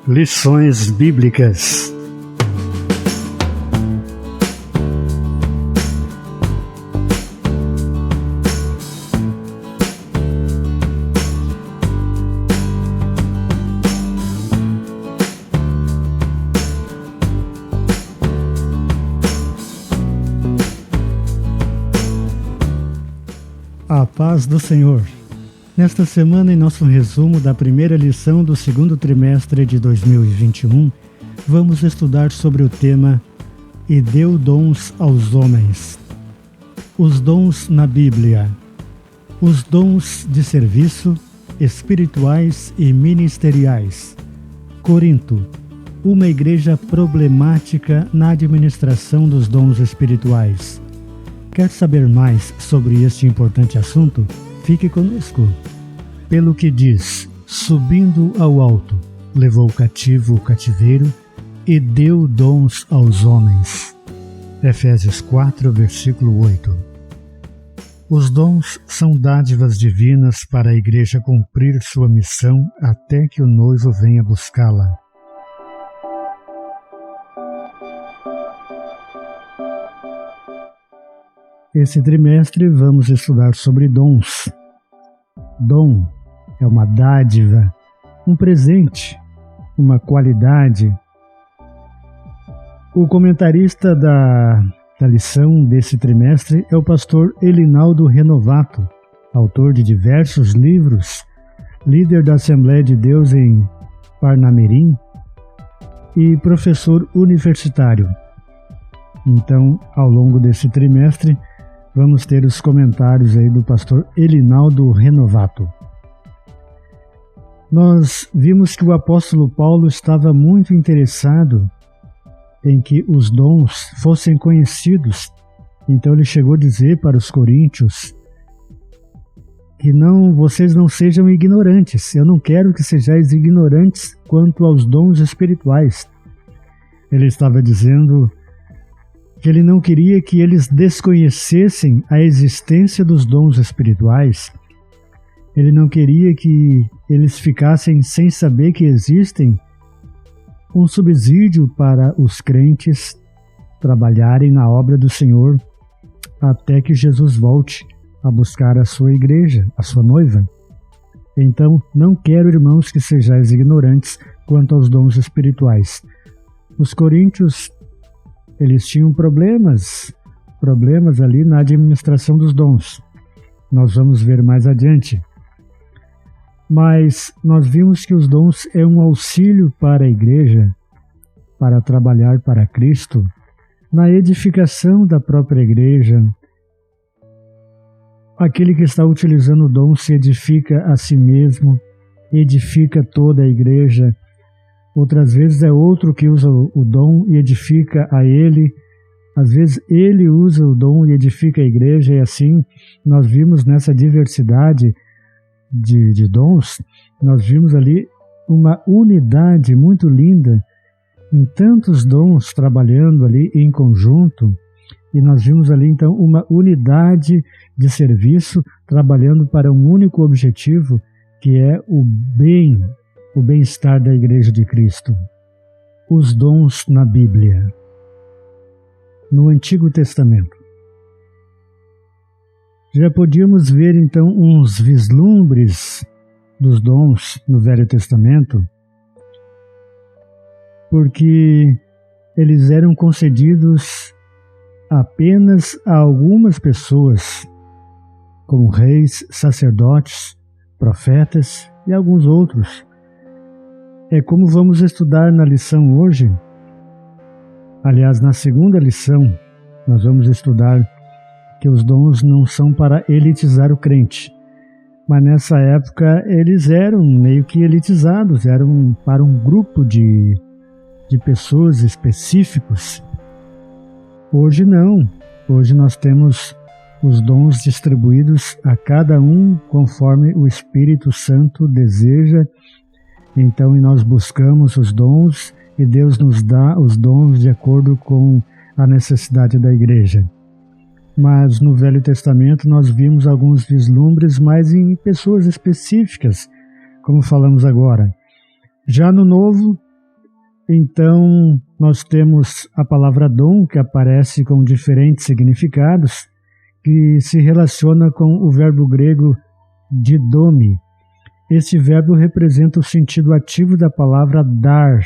Lições Bíblicas. A paz do Senhor. Nesta semana, em nosso resumo da primeira lição do segundo trimestre de 2021, vamos estudar sobre o tema E deu dons aos homens. Os dons na Bíblia. Os dons de serviço, espirituais e ministeriais. Corinto, uma igreja problemática na administração dos dons espirituais. Quer saber mais sobre este importante assunto? Fique conosco. Pelo que diz, subindo ao alto, levou cativo o cativeiro e deu dons aos homens. Efésios 4, versículo 8. Os dons são dádivas divinas para a igreja cumprir sua missão até que o noivo venha buscá-la. Esse trimestre vamos estudar sobre dons. Dom é uma dádiva, um presente, uma qualidade. O comentarista da lição desse trimestre é o pastor Elinaldo Renovato, autor de diversos livros, líder da Assembleia de Deus em Parnamirim e professor universitário. Então, ao longo desse trimestre, vamos ter os comentários aí do pastor Elinaldo Renovato. Nós vimos que o apóstolo Paulo estava muito interessado em que os dons fossem conhecidos. Então ele chegou a dizer para os coríntios que vocês não sejam ignorantes. Eu não quero que sejais ignorantes quanto aos dons espirituais. Ele estava dizendo que ele não queria que eles desconhecessem a existência dos dons espirituais. Ele não queria que eles ficassem sem saber que existem um subsídio para os crentes trabalharem na obra do Senhor até que Jesus volte a buscar a sua igreja, a sua noiva. Então, não quero, irmãos, que sejais ignorantes quanto aos dons espirituais. Os coríntios, eles tinham problemas ali na administração dos dons. Nós vamos ver mais adiante. Mas nós vimos que os dons é um auxílio para a igreja, para trabalhar para Cristo, na edificação da própria igreja. Aquele que está utilizando o dom se edifica a si mesmo, edifica toda a igreja. Outras vezes é outro que usa o dom e edifica a ele. Às vezes ele usa o dom e edifica a igreja, e assim nós vimos nessa diversidade de dons, nós vimos ali uma unidade muito linda, em tantos dons trabalhando ali em conjunto, e nós vimos ali então uma unidade de serviço trabalhando para um único objetivo, que é o bem-estar da Igreja de Cristo. Os dons na Bíblia. No Antigo Testamento. Já podíamos ver então uns vislumbres dos dons no Velho Testamento, porque eles eram concedidos apenas a algumas pessoas, como reis, sacerdotes, profetas e alguns outros. É como vamos estudar na lição hoje. Aliás, na segunda lição, nós vamos estudar que os dons não são para elitizar o crente. Mas nessa época eles eram meio que elitizados, eram para um grupo de pessoas específicos. Hoje não. Hoje nós temos os dons distribuídos a cada um conforme o Espírito Santo deseja. Então nós buscamos os dons e Deus nos dá os dons de acordo com a necessidade da igreja. Mas no Velho Testamento nós vimos alguns vislumbres mais em pessoas específicas, como falamos agora. Já no Novo, Então, nós temos a palavra dom, que aparece com diferentes significados, que se relaciona com o verbo grego didome. Esse verbo representa o sentido ativo da palavra dar.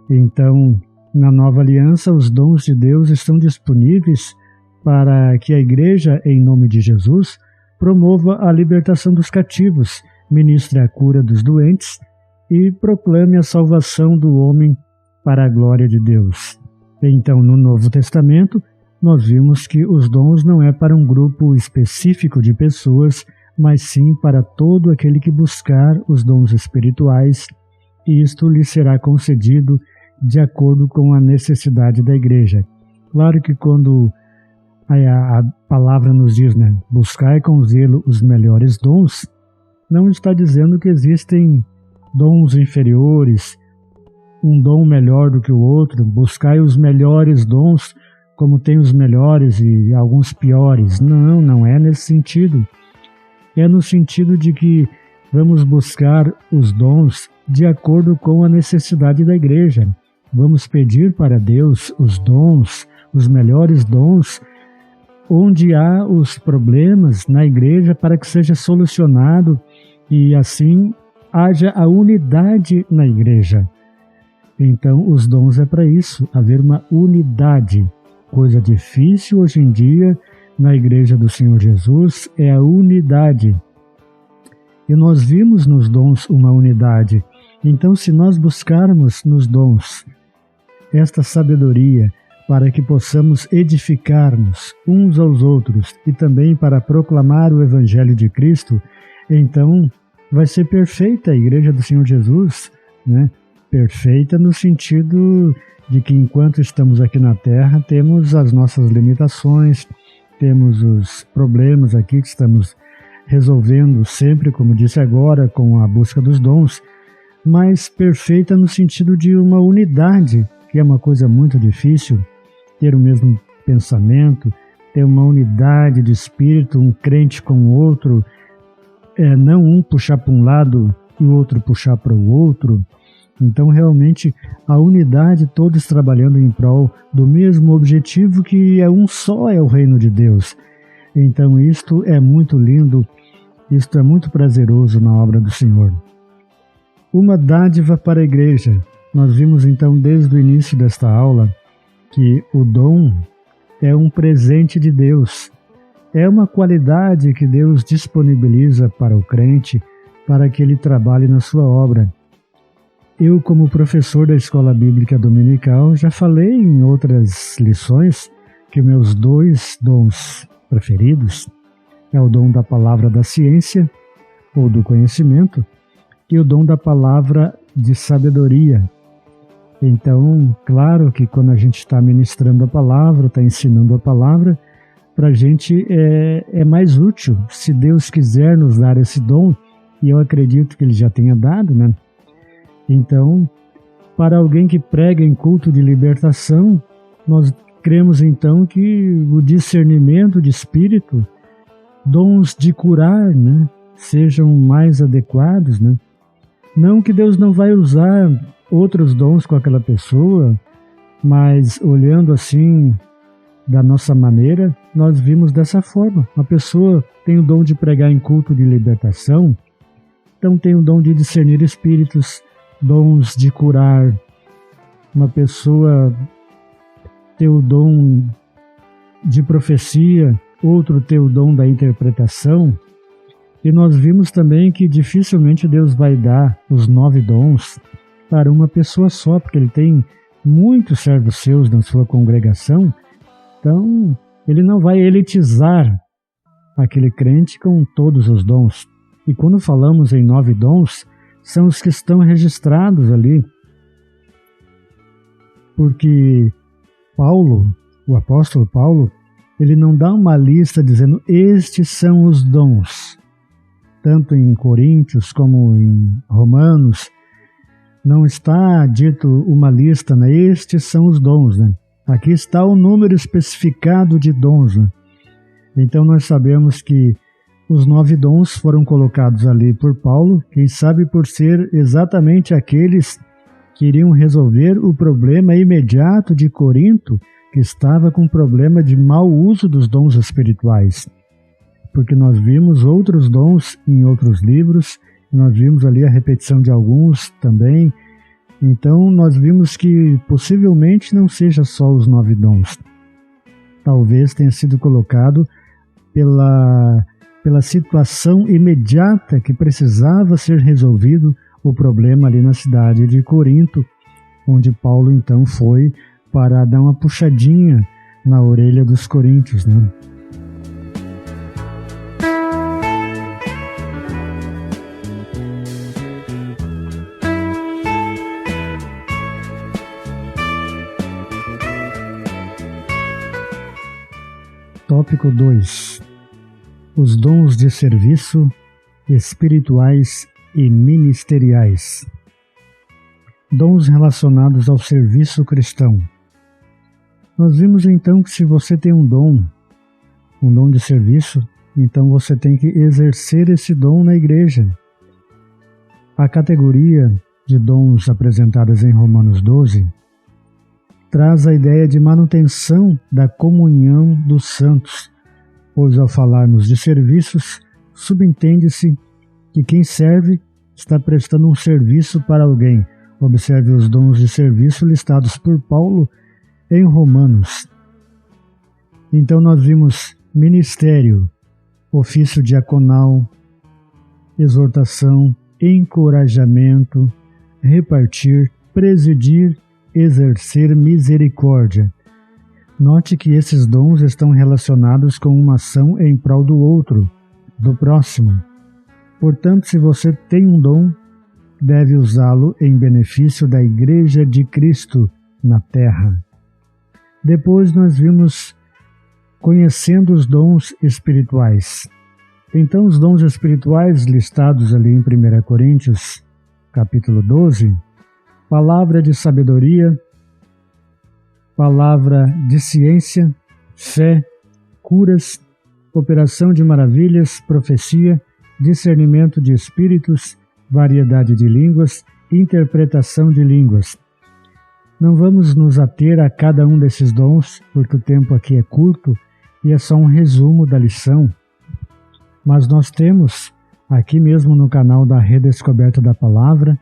Então, na nova aliança, os dons de Deus estão disponíveis para que a Igreja, em nome de Jesus, promova a libertação dos cativos, ministre a cura dos doentes e proclame a salvação do homem para a glória de Deus. Então, no Novo Testamento, nós vimos que os dons não é para um grupo específico de pessoas, mas sim para todo aquele que buscar os dons espirituais, e isto lhe será concedido de acordo com a necessidade da igreja. Claro que quando a palavra nos diz, buscar com zelo os melhores dons, não está dizendo que existem dons inferiores, um dom melhor do que o outro, buscai os melhores dons, como tem os melhores e alguns piores. Não é nesse sentido. É no sentido de que vamos buscar os dons de acordo com a necessidade da igreja. Vamos pedir para Deus os dons, os melhores dons, onde há os problemas na igreja para que seja solucionado e assim haja a unidade na igreja. Então, os dons é para isso, haver uma unidade. Coisa difícil hoje em dia na igreja do Senhor Jesus é a unidade. E nós vimos nos dons uma unidade. Então, se nós buscarmos nos dons esta sabedoria para que possamos edificar-nos uns aos outros e também para proclamar o Evangelho de Cristo, então vai ser perfeita a igreja do Senhor Jesus, Perfeita no sentido de que enquanto estamos aqui na Terra, temos as nossas limitações, temos os problemas aqui que estamos resolvendo sempre, como disse agora, com a busca dos dons, mas perfeita no sentido de uma unidade, que é uma coisa muito difícil, ter o mesmo pensamento, ter uma unidade de espírito, um crente com o outro, não um puxar para um lado e o outro puxar para o outro. Então, realmente, a unidade, todos trabalhando em prol do mesmo objetivo, que é um só, é o reino de Deus. Então, isto é muito lindo, isto é muito prazeroso na obra do Senhor. Uma dádiva para a igreja. Nós vimos, então, desde o início desta aula, que o dom é um presente de Deus. É uma qualidade que Deus disponibiliza para o crente, para que ele trabalhe na sua obra. Eu, como professor da Escola Bíblica Dominical, já falei em outras lições que meus 2 dons preferidos é o dom da palavra da ciência, ou do conhecimento, e o dom da palavra de sabedoria. Então, claro que quando a gente está ministrando a palavra, está ensinando a palavra, para a gente é mais útil, se Deus quiser nos dar esse dom, e eu acredito que Ele já tenha dado, Então, para alguém que prega em culto de libertação, nós cremos então que o discernimento de espírito, dons de curar, sejam mais adequados, Não que Deus não vai usar outros dons com aquela pessoa, mas olhando assim da nossa maneira, nós vimos dessa forma. A pessoa tem o dom de pregar em culto de libertação, então tem o dom de discernir espíritos, dons de curar. Uma pessoa tem o dom de profecia, outro tem o dom da interpretação. E nós vimos também que dificilmente Deus vai dar os 9 dons para uma pessoa só, porque Ele tem muitos servos seus na sua congregação. Então, Ele não vai elitizar aquele crente com todos os dons. E quando falamos em 9 dons, são os que estão registrados ali. Porque Paulo, o apóstolo Paulo, ele não dá uma lista dizendo estes são os dons. Tanto em Coríntios como em Romanos, não está dito uma lista, estes são os dons. Aqui está o número especificado de dons. Então nós sabemos que os 9 dons foram colocados ali por Paulo, quem sabe por ser exatamente aqueles que iriam resolver o problema imediato de Corinto, que estava com problema de mau uso dos dons espirituais. Porque nós vimos outros dons em outros livros, nós vimos ali a repetição de alguns também. Então nós vimos que possivelmente não seja só os 9 dons. Talvez tenha sido colocado pela situação imediata que precisava ser resolvido o problema ali na cidade de Corinto, onde Paulo então foi para dar uma puxadinha na orelha dos coríntios, né? Tópico 2. Os dons de serviço espirituais e ministeriais. Dons relacionados ao serviço cristão. Nós vimos então que se você tem um dom de serviço, então você tem que exercer esse dom na igreja. A categoria de dons apresentadas em Romanos 12 traz a ideia de manutenção da comunhão dos santos, pois ao falarmos de serviços, subentende-se que quem serve está prestando um serviço para alguém. Observe os dons de serviço listados por Paulo em Romanos. Então nós vimos ministério, ofício diaconal, exortação, encorajamento, repartir, presidir, exercer misericórdia. Note que esses dons estão relacionados com uma ação em prol do outro, do próximo. Portanto, se você tem um dom, deve usá-lo em benefício da Igreja de Cristo na terra. Depois nós vimos conhecendo os dons espirituais. Então, os dons espirituais listados ali em 1 Coríntios, capítulo 12, palavra de sabedoria, palavra de ciência, fé, curas, operação de maravilhas, profecia, discernimento de espíritos, variedade de línguas, interpretação de línguas. Não vamos nos ater a cada um desses dons, porque o tempo aqui é curto e é só um resumo da lição. Mas nós temos, aqui mesmo no canal da Redescoberta da Palavra,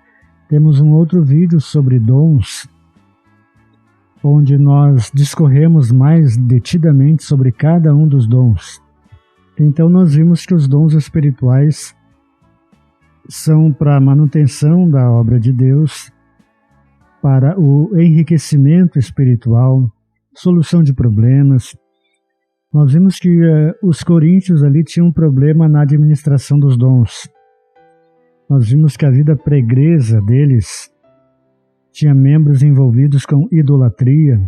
temos um outro vídeo sobre dons, onde nós discorremos mais detidamente sobre cada um dos dons. Então nós vimos que os dons espirituais são para a manutenção da obra de Deus, para o enriquecimento espiritual, solução de problemas. Nós vimos que os coríntios ali tinham um problema na administração dos dons. Nós vimos que a vida pregresa deles tinha membros envolvidos com idolatria.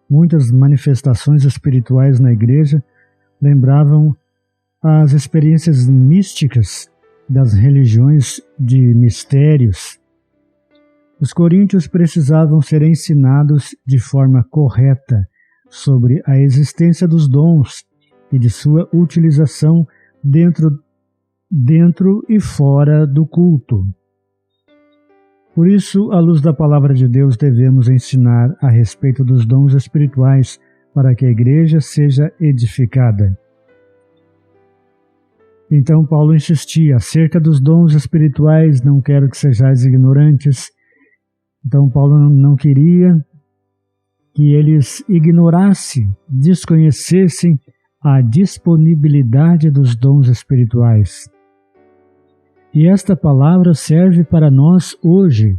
Muitas manifestações espirituais na igreja lembravam as experiências místicas das religiões de mistérios. Os coríntios precisavam ser ensinados de forma correta sobre a existência dos dons e de sua utilização dentro e fora do culto. Por isso, à luz da palavra de Deus, devemos ensinar a respeito dos dons espirituais para que a igreja seja edificada. Então Paulo insistia acerca dos dons espirituais, não quero que sejais ignorantes. Então Paulo não queria que eles ignorassem, desconhecessem a disponibilidade dos dons espirituais. E esta palavra serve para nós hoje.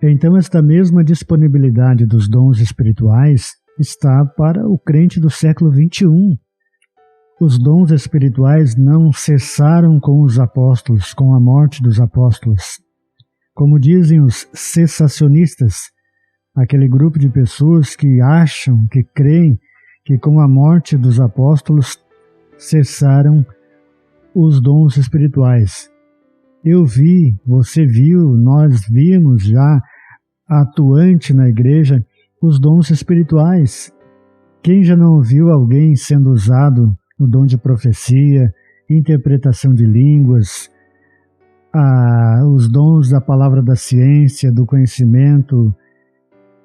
Então esta mesma disponibilidade dos dons espirituais está para o crente do século 21. Os dons espirituais não cessaram com os apóstolos, com a morte dos apóstolos. Como dizem os cessacionistas, aquele grupo de pessoas que acham, que creem que com a morte dos apóstolos cessaram os dons espirituais. Eu vi, você viu, nós vimos já atuante na igreja os dons espirituais. Quem já não viu alguém sendo usado no dom de profecia, interpretação de línguas, os dons da palavra da ciência, do conhecimento,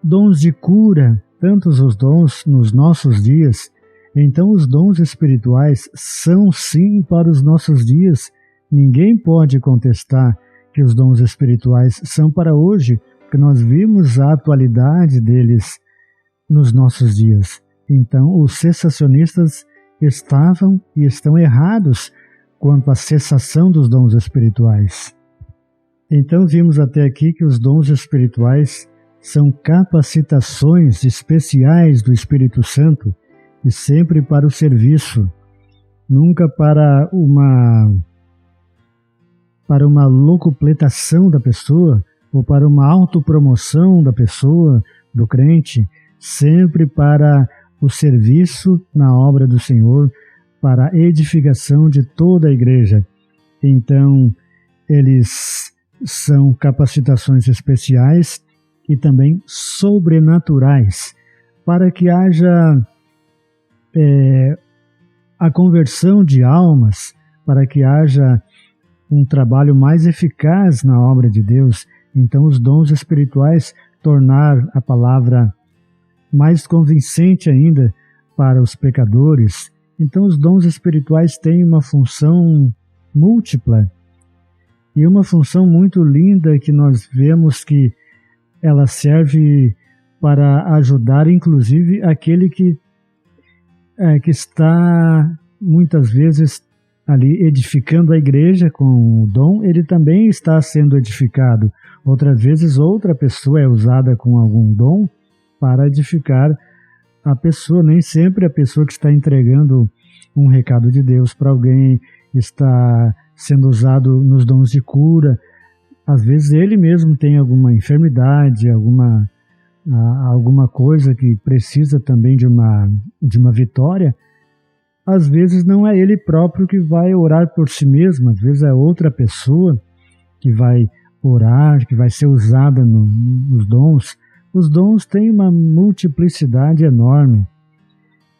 dons de cura, tantos os dons nos nossos dias. Então os dons espirituais são sim para os nossos dias. Ninguém pode contestar que os dons espirituais são para hoje, porque nós vimos a atualidade deles nos nossos dias. Então os cessacionistas estavam e estão errados quanto à cessação dos dons espirituais. Então vimos até aqui que os dons espirituais são capacitações especiais do Espírito Santo e sempre para o serviço, nunca para uma locupletação da pessoa ou para uma autopromoção da pessoa, do crente, sempre para o serviço na obra do Senhor, para a edificação de toda a igreja. Então, eles são capacitações especiais e também sobrenaturais, para que haja a conversão de almas, para que haja um trabalho mais eficaz na obra de Deus. Então, os dons espirituais tornar a palavra mais convincente ainda para os pecadores. Então, os dons espirituais têm uma função múltipla e uma função muito linda que nós vemos que ela serve para ajudar, inclusive, aquele que está muitas vezes ali edificando a igreja com o dom, ele também está sendo edificado. Outras vezes, outra pessoa é usada com algum dom para edificar a pessoa. Nem sempre a pessoa que está entregando um recado de Deus para alguém está sendo usado nos dons de cura. Às vezes ele mesmo tem alguma enfermidade, alguma coisa que precisa também de uma vitória. Às vezes não é ele próprio que vai orar por si mesmo, às vezes é outra pessoa que vai orar, que vai ser usada nos dons. Os dons têm uma multiplicidade enorme.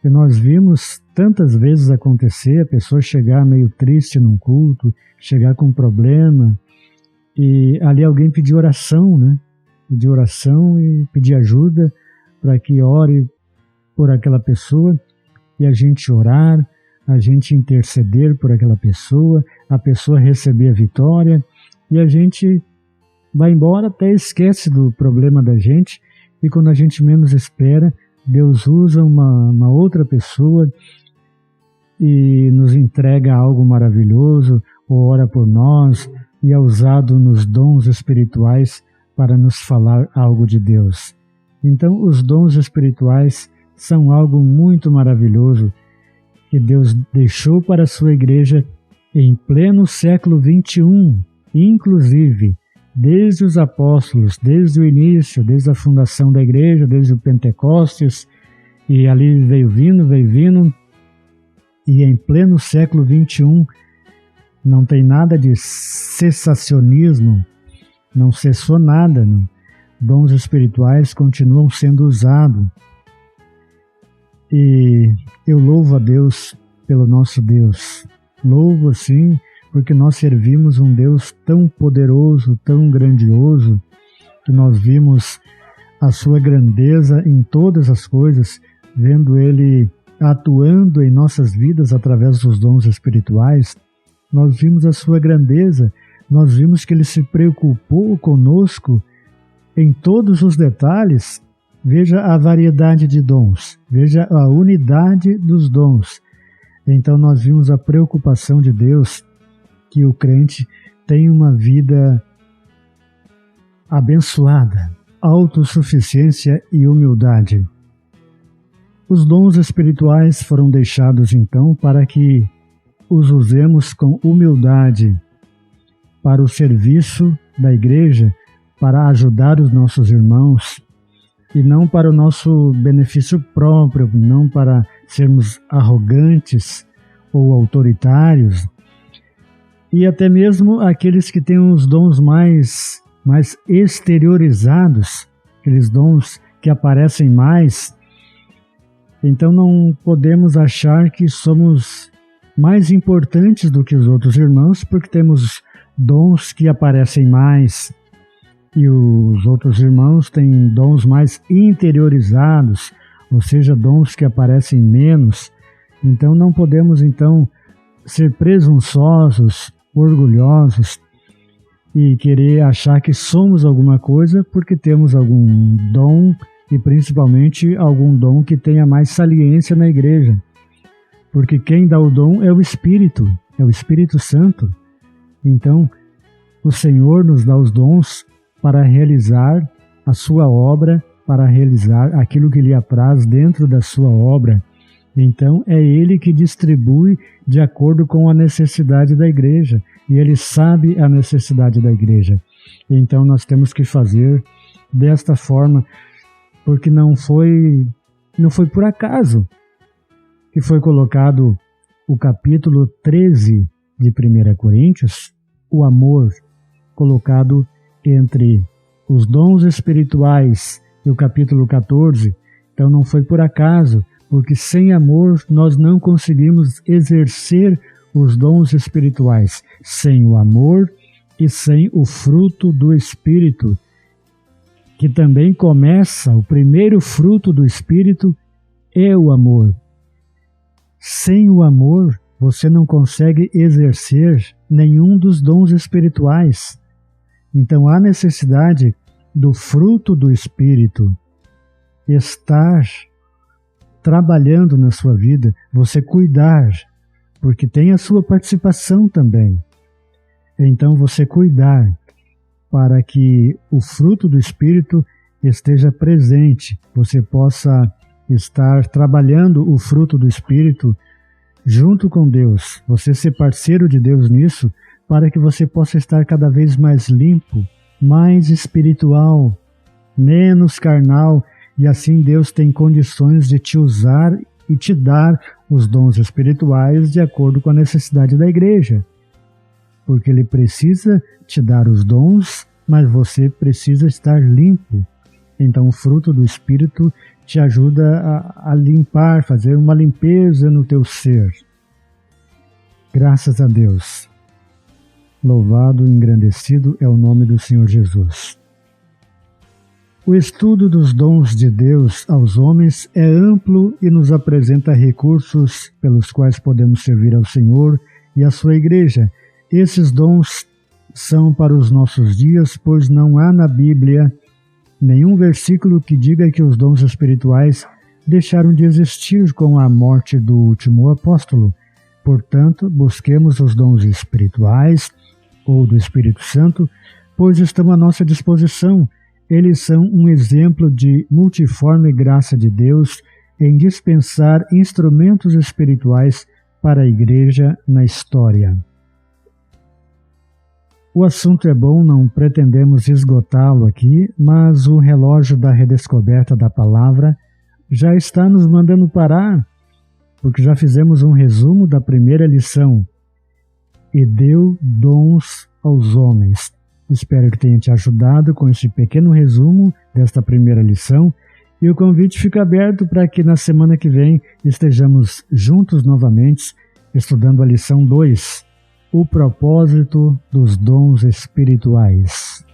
E nós vimos tantas vezes acontecer, a pessoa chegar meio triste num culto, chegar com um problema, e ali alguém pedir oração, né? Pedir oração e pedir ajuda para que ore por aquela pessoa, e a gente orar, a gente interceder por aquela pessoa, a pessoa receber a vitória, e a gente vai embora, até esquece do problema da gente, e quando a gente menos espera, Deus usa uma outra pessoa e nos entrega algo maravilhoso, ou ora por nós, e é usado nos dons espirituais para nos falar algo de Deus. Então, os dons espirituais são algo muito maravilhoso que Deus deixou para a sua igreja em pleno século XXI, inclusive desde os apóstolos, desde o início, desde a fundação da igreja, desde o Pentecostes, e ali veio vindo, e em pleno século XXI não tem nada de cessacionismo, não cessou nada, não. Dons espirituais continuam sendo usados. E eu louvo a Deus pelo nosso Deus. Louvo assim, porque nós servimos um Deus tão poderoso, tão grandioso, que nós vimos a sua grandeza em todas as coisas, vendo Ele atuando em nossas vidas através dos dons espirituais. Nós vimos a sua grandeza, nós vimos que Ele se preocupou conosco em todos os detalhes. Veja a variedade de dons, veja a unidade dos dons. Então nós vimos a preocupação de Deus que o crente tem uma vida abençoada, autossuficiência e humildade. Os dons espirituais foram deixados então para que os usemos com humildade para o serviço da igreja, para ajudar os nossos irmãos, e não para o nosso benefício próprio, não para sermos arrogantes ou autoritários. E até mesmo aqueles que têm os dons mais exteriorizados, aqueles dons que aparecem mais. Então não podemos achar que somos mais importantes do que os outros irmãos, porque temos dons que aparecem mais e os outros irmãos têm dons mais interiorizados, ou seja, dons que aparecem menos. Então não podemos ser presunçosos, orgulhosos e querer achar que somos alguma coisa porque temos algum dom e principalmente algum dom que tenha mais saliência na igreja. Porque quem dá o dom é o Espírito Santo. Então, o Senhor nos dá os dons para realizar a sua obra, para realizar aquilo que lhe apraz dentro da sua obra. Então, é Ele que distribui de acordo com a necessidade da igreja. E Ele sabe a necessidade da igreja. Então, nós temos que fazer desta forma, porque não foi por acaso que foi colocado o capítulo 13 de 1 Coríntios, o amor, colocado entre os dons espirituais e o capítulo 14. Então não foi por acaso, porque sem amor nós não conseguimos exercer os dons espirituais. Sem o amor e sem o fruto do Espírito, que também começa, o primeiro fruto do Espírito é o amor. Sem o amor, você não consegue exercer nenhum dos dons espirituais. Então há necessidade do fruto do Espírito estar trabalhando na sua vida, você cuidar, porque tem a sua participação também. Então você cuidar para que o fruto do Espírito esteja presente, você possa estar trabalhando o fruto do Espírito junto com Deus, você ser parceiro de Deus nisso, para que você possa estar cada vez mais limpo, mais espiritual, menos carnal, e assim Deus tem condições de te usar e te dar os dons espirituais de acordo com a necessidade da igreja. Porque Ele precisa te dar os dons, mas você precisa estar limpo. Então o fruto do Espírito te ajuda a limpar, fazer uma limpeza no teu ser. Graças a Deus. Louvado e engrandecido é o nome do Senhor Jesus. O estudo dos dons de Deus aos homens é amplo e nos apresenta recursos pelos quais podemos servir ao Senhor e à sua igreja. Esses dons são para os nossos dias, pois não há na Bíblia nenhum versículo que diga que os dons espirituais deixaram de existir com a morte do último apóstolo. Portanto, busquemos os dons espirituais ou do Espírito Santo, pois estão à nossa disposição. Eles são um exemplo de multiforme graça de Deus em dispensar instrumentos espirituais para a igreja na história. O assunto é bom, não pretendemos esgotá-lo aqui, mas o relógio da redescoberta da palavra já está nos mandando parar, porque já fizemos um resumo da primeira lição. E deu dons aos homens. Espero que tenha te ajudado com este pequeno resumo desta primeira lição, e o convite fica aberto para que na semana que vem estejamos juntos novamente, estudando a lição 2, o propósito dos dons espirituais.